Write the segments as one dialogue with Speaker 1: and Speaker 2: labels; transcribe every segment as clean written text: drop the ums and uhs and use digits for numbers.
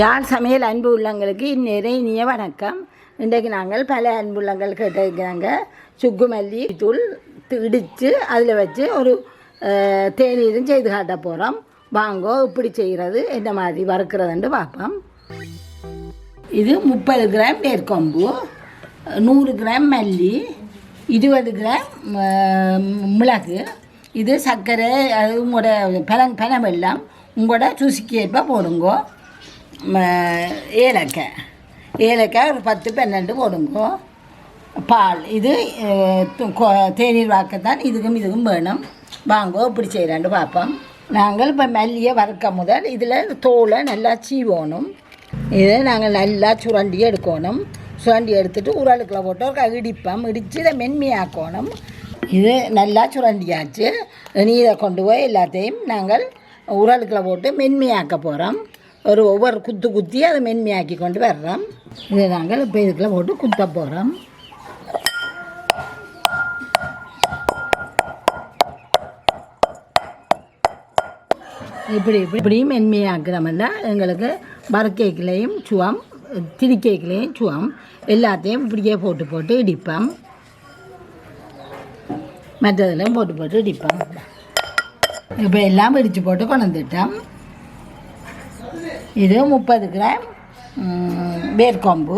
Speaker 1: யாழ் சமையல் அன்பு உள்ளங்களுக்கு இந்நேர வணக்கம். இன்றைக்கு நாங்கள் பல அன்புள்ளங்கள் கேட்டிருக்கிறாங்க. சுக்கு மல்லி தூள் இடித்து அதில் வச்சு ஒரு தேநீரும் செய்து காட்ட போகிறோம். வாங்கோ இப்படி செய்கிறது என்ன மாதிரி வறுக்கிறதுன்னு பார்ப்போம். இது 30 கிராம் வேர்க்கொம்பு, 100 கிராம் மல்லி, 20 கிராம் மிளகு, இது சர்க்கரை, அது உங்களோட பனவெல்லாம் உங்களோட ருசிக்கு ஏற்ப போடுங்கோ. ஏலக்காய் ஒரு 10-12 போடுங்கோ. பால், இது தேநீர் வாக்கத்தான் இதுக்கும் வேணும். வாங்கோ இப்படி செய்கிறாண்டு பார்ப்போம். நாங்கள் இப்போ மல்லியை வறுக்க முதல் இதில் தோலை நல்லா சீவோணும். இதை நாங்கள் நல்லா சுரண்டி எடுக்கணும். சுரண்டி எடுத்துகிட்டு உரலுக்குள்ள போட்டு ஒரு இடிப்போம். இடித்து இதை மென்மையாக்கணும். இது நல்லா சுரண்டியாச்சு. இதை கொண்டு போய் எல்லாத்தையும் நாங்கள் உரலுக்குள்ள போட்டு மென்மையாக்க போகிறோம். ஒவ்வொரு குத்தி அதை மென்மையாக்கி கொண்டு வர்றோம். இதை நாங்கள் இப்போ இதுக்குள்ள போட்டு குத்த போகிறோம். இப்படி மென்மையாக்குறோம்னா எங்களுக்கு வறுக்கைக்குலேயும் சுவம், திரிக்கைக்குலேயும் சுவம், எல்லாத்தையும் இப்படியே போட்டு இடிப்போம். மற்றதெல்லாம் போட்டு இடிப்போம். இப்போ எல்லாம் இடித்து போட்டு கொண்டு வந்துட்டோம். இது 30 கிராம் வேர்க்கொம்பு.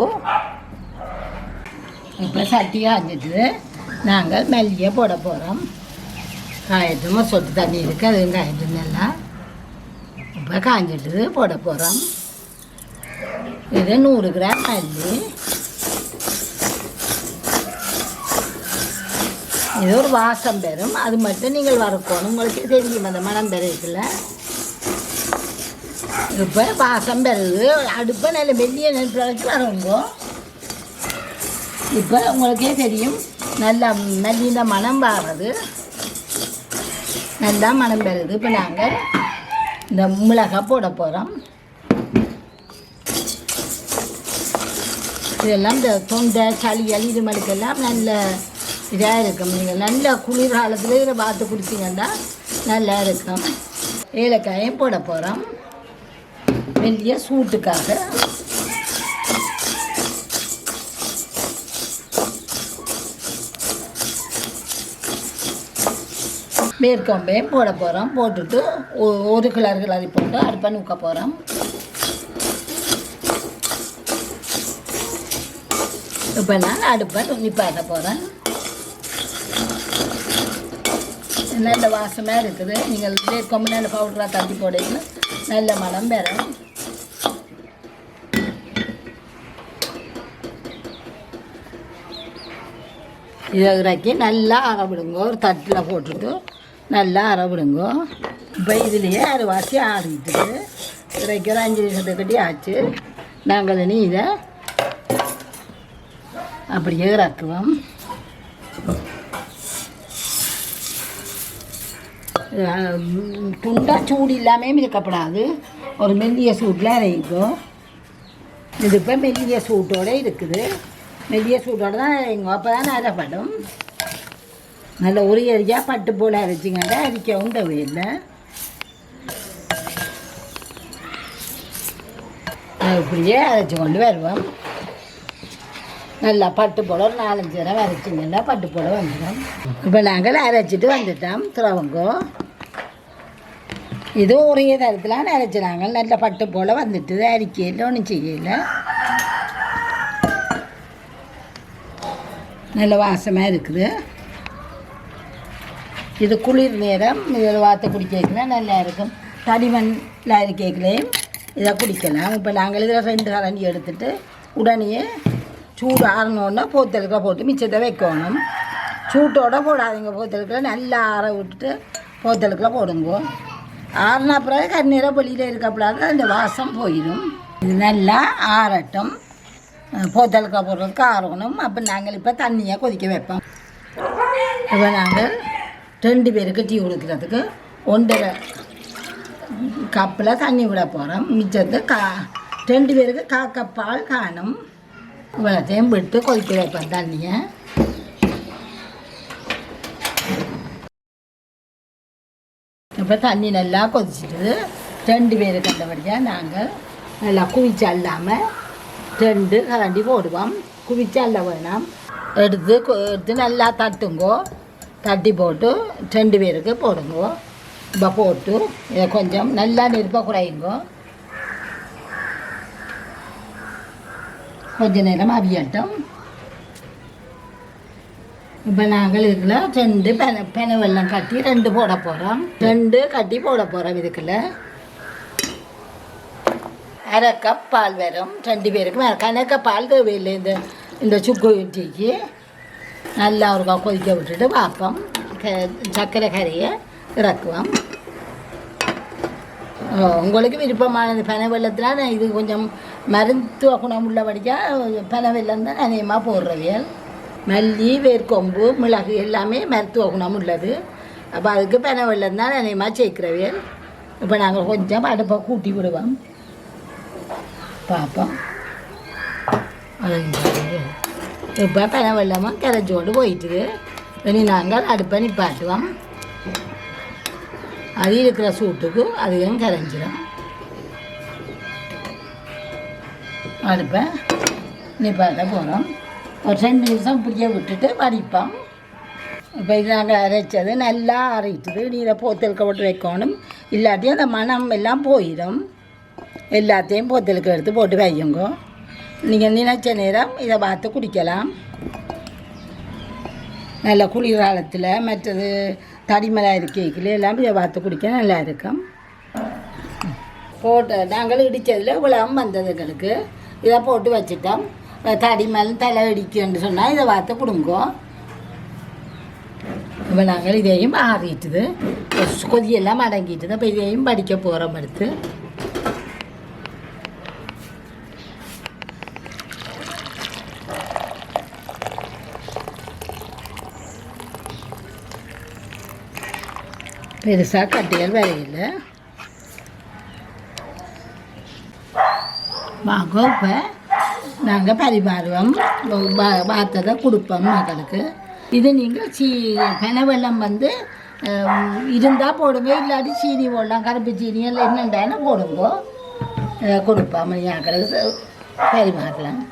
Speaker 1: இப்போ சட்டி காய்ஞ்சிட்டு நாங்கள் மல்லியை போட போகிறோம். காயட்டுமா சொட்டு தண்ணி இருக்குது, அதுவும் காயட்டு நல்லா. இப்போ காய்ஞ்சிட்டு போட போகிறோம். இது 100 கிராம் மல்லி. இது ஒரு வாசம் பெறும், அது மட்டும் நீங்கள் வறுக்கணும். உங்களுக்கு தெரியும் அந்த மனம் பெறக்குள்ள. இப்போ வாசம் பெறுது. அடுப்பை நல்ல மெல்லிய நெருப்பு வச்சு வரவங்கோ. இப்போ உங்களுக்கே தெரியும் நல்லா நல்ல மனம் வாடுறது, நல்லா மனம் பெறுது. இப்போ நாங்கள் இந்த மிளகாய் போட போகிறோம். இதெல்லாம் இந்த தொண்டை சளி இது மாதிரிக்கெல்லாம் நல்ல இதாக இருக்கும். நீங்கள் நல்ல குளிர் காலத்தில் இதை பார்த்து குடிச்சிங்கன்னா நல்லா இருக்கும். ஏலக்காயும் போட போகிறோம் மெல்லிய சூட்டுக்காக. வேர்க்கொம்பையும் போட போகிறோம். போட்டுட்டு ஒரு கிளறி போட்டு அடுப்பை நூக்க போகிறோம். இப்போ நான் அடுப்பை நிப்பாட்ட போகிறேன். நல்ல வாசமாக இருக்குது. நீங்கள் வேர்க்கொம்பு நல்ல பவுடராக தட்டி போடுங்க, நல்ல மனம் பெறும். இதை இறக்கி நல்லா அரைவிடுங்கோ. ஒரு தட்டில் போட்டுட்டு நல்லா அரைவிடுங்கோ. இப்போ இதுலேயே அரைவாசி ஆடிட்டு இறக்கி ஒரு 5 நிமிஷத்துக்கிட்டே ஆச்சு. நாங்கள் இனி இதை அப்படியே இறக்குவோம். துண்டாக சூடு இல்லாமல் இருக்கப்படாது, ஒரு மெல்லிய சூட்டில் அரைக்கும். இது இப்போ மெல்லிய சூட்டோடு இருக்குது. மெல்லிய சூட்டோடு தான் அரைங்க, அப்போ தான் அரைப்படும். நல்ல ஒரு அரியாக பட்டு போல் அரைச்சிங்கன்னா அரிக்கவும் தேவையில்லை. இப்படியே அரைச்சி கொண்டு வருவோம். நல்லா பட்டு போல் ஒரு 4-5 தடவை அரைச்சிங்கன்னா பட்டு போல் வந்துடும். இப்போ நாங்கள் அரைச்சிட்டு வந்துட்டோம். திரவங்கோ இது ஒரே தரத்தில் அரைச்சினாங்க. நல்ல பட்டு போல் வந்துட்டு அரிக்கையில் ஒன்றும் செய்யல. நல்ல வாசமாக இருக்குது. இது குளிர் நேரம் இதில் வார்த்தை குடிக்கலாம் நல்லா இருக்கும். தடிமண்ணில் அரிக்கைகளையும் இதை குடிக்கலாம். இப்போ நாங்கள் இதில் 2 கரண்டி எடுத்துட்டு உடனே சூடு ஆறணுன்னா போத்தலுக்க போட்டு மிச்சத்தை வைக்கணும். சூட்டோடு போடாதீங்க. போத்தலுக்குள்ள நல்லா ஆற விட்டுட்டு போத்தலுக்குள்ள போடுங்க. ஆறின பிறகு கண்ணீரை வெளியில் இருக்கப்படாது, அந்த வாசம் போயிடும். இது நல்லா ஆறட்டும். போத்தலுக்க போடுறதுக்கு ஆறணும். அப்போ நாங்கள் இப்போ தண்ணியை கொதிக்க வைப்போம். இப்போ நாங்கள் 2 பேருக்கு டீ கொடுக்குறதுக்கு 1.5 கப்பில் தண்ணி விட போகிறோம். மிச்சத்து 2 பேருக்கு 1/4 கப் பால் காணும். இவ்வளோத்தையும் விட்டு கொதிக்க வைப்பேன் தண்ணியை. இப்போ தண்ணி நல்லா கொதிச்சிட்டு 2 பேருக்கு கண்டபடியாக நாங்கள் நல்லா குவிச்சா இல்லாமல் 2 கரண்டி போடுவோம். குவிச்சா இல்லை வேணாம். எடுத்து நல்லா தட்டுங்கோ. தட்டி போட்டு 2 பேருக்கு போடுங்கோ. இப்போ போட்டு இதை கொஞ்சம் நல்லா நெருப்ப குறையுங்கோ. கொஞ்ச நேரம் அவியட்டும். இப்போ நாங்கள் இதுக்குள்ள 2 பெனை வெல்லம் கட்டி 2 போட போகிறோம். 2 கட்டி போட போகிறோம். இதுக்குள்ள 1/2 கப் பால் வரும். 2 பேருக்கு கணக்க பால் தேவையில்லை. இந்த சுக்கு டீக்கு நல்லா ஒரு கொதிக்க விட்டுட்டு பார்ப்போம். சர்க்கரை கரையை இறக்குவோம். உங்களுக்கு விருப்பமானது பனை வெள்ளத்தில் இது கொஞ்சம் மருத்துவ குணம் உள்ளபடியாக பனை வெள்ளம் தான் அதிகமாக போடுறவியல். மல்லி, வேர்க்கொம்பு, மிளகு எல்லாமே மருத்துவ குணம் உள்ளது. அப்போ அதுக்கு பனை வெள்ளம் தான் அதிகமாக சேர்க்கிறவியல். இப்போ நாங்கள் கொஞ்சம் அடுப்பை கூட்டி விடுவோம். பார்ப்போம். இப்போ பனை வெள்ளமாக கரைச்சோண்டு போயிட்டு இனி நாங்கள் அடுப்பை நிப்பாட்டுவோம். அது இருக்கிற சூட்டுக்கு அதிகம் கரைஞ்சிடும். அடுப்பை நிப்பாட்ட போகிறோம். ஒரு 2 நிமிஷம் இப்படியே விட்டுட்டு வடிப்போம். இப்போ இது நாங்கள் அரைச்சது நல்லா அரைச்சிது. நீரை போத்தலுக்க போட்டு வைக்கணும். இல்லாட்டி அந்த மணம் எல்லாம் போயிடும். எல்லாத்தையும் போத்தலுக்கு எடுத்து போட்டு வையுங்க. நீங்கள் நினைச்ச நேரம் இதை பார்த்து குடிக்கலாம். நல்ல குளிர்காலத்தில் மற்றது தடிமலாக இருக்கைக்குள்ள எல்லாம் இதை பார்த்து குடிக்க நல்லா இருக்கும். போட்டு நாங்கள் இடித்ததில் இவ்வளவு வந்தது எங்களுக்கு. இதை போட்டு வச்சுட்டோம். தடிமல் தலை இடிக்குன்னு சொன்னால் இதை பார்த்து கொடுங்கோ. இப்போ நாங்கள் இதையும் ஆறிட்டுது. கொதியெல்லாம் அடங்கிட்டுது. அப்போ இதையும் படிக்க போகிறோம். எடுத்து பெருசாக கட்டிகள் வரையில் வாங்க. இப்போ நாங்கள் பரிமாறுவோம். பார்த்ததை கொடுப்போம் மக்களுக்கு. இது நீங்கள் பனை வெல்லம் இருந்தால் போடுங்க. இல்லாட்டி சீனி போடலாம். கருப்பு சீனி எல்லாம் என்னென்ன போடுங்க. கொடுப்போம் மக்களுக்கு பரிமாறலாம்.